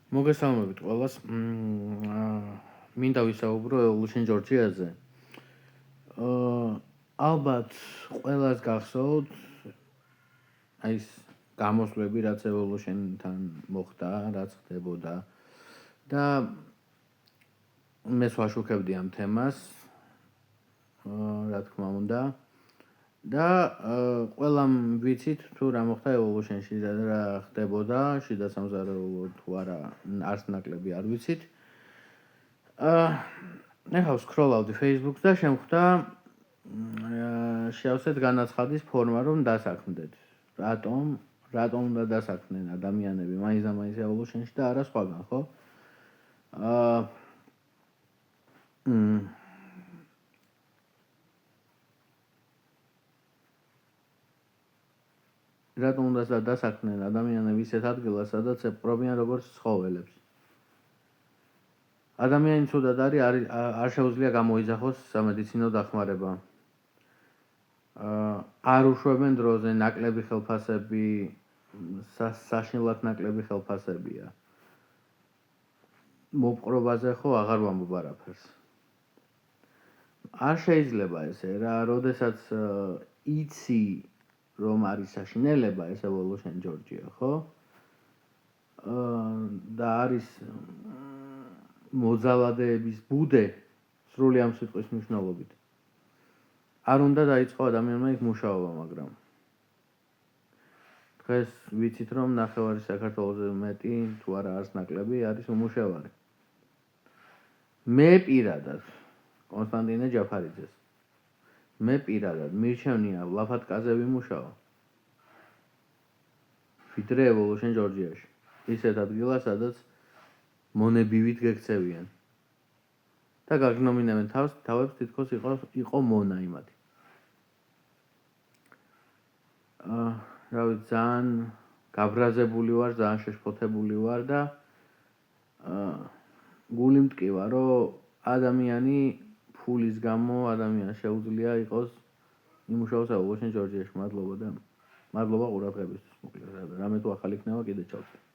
მოგესალმებით ყველას. მინდა ვისაუბრო Evolution Georgia-ზე. ალბათ ყველას გახსოვთ აი ეს გამოსვლები, რაც Evolution-თან მოხდა, რაც ხდებოდა და მე ვაშუქებდი ამ თემას, რა თქმა უნდა. და ყველამ ვიცით თუ რა მოხდა Evolution-ში და რა ხდებოდა, შიდა სამზარეულო თუ არა, არც ნაკლები არ ვიცით. ეხლა ვსკროლავდი Facebook-ს და შემხვდა შევსეთ განაცხადის ფორმა, რომ დასაქმდეთ. რატომ უნდა დასაქმდნენ ადამიანები მაინც Evolution-ში და არა სხვაგან, ხო? რატომ უნდა დასაქმდნენ ადამიანები ისეთ ადგილას, სადაც ეპყრობიან როგორც ცხოველებს. ადამიანი ცუდად არის, არ შეუძლია გამოიძახოს სამედიცინო დახმარება. არ უშვებენ დროზე, ნაკლები ხელფასები, საშინლად ნაკლები ხელფასებია. მოპყრობაზე ხო აღარ ვამბობ არაფერს. არ შეიძლება ესე რა, როდესაც იცი რომ არის საშინელება ეს Evolution Georgia, ხო? და არის მოძალადეების ბუდე სრული ამ სიტყვის მნიშვნელობით. არ უნდა დაიწყო ადამიანმა იქ მუშაობა, მაგრამ დღეს ვიცით რომ ნახევარი საქართველოზე მეტი თუ არა არც ნაკლები არის უმუშევარი. მე პირადად კონსტანტინე ჯაფარიძეს მე პირადად მირჩევნია ლაფატკაზე ვიმუშაო. ვიდრე Evolution Georgia-ში. ისეთ ადგილას, სადაც მონებივით გექცევიან. და გაგნომინებენ თავებს თითქოს იყო მონა იმათი. რა ვიცი, ძალიან გაბრაზებული ვარ, ძალიან შეშფოთებული ვარ და გული მტკივა, რომ ადამიანი ფულის გამო ადამიანს შეუძლია იყოს იმუშაოს Evolution Georgia-ში. მადლობა ყურადღებისთვის. მოკლედ, რამე თუ ახალი იქნება, კიდე ჩავწერ.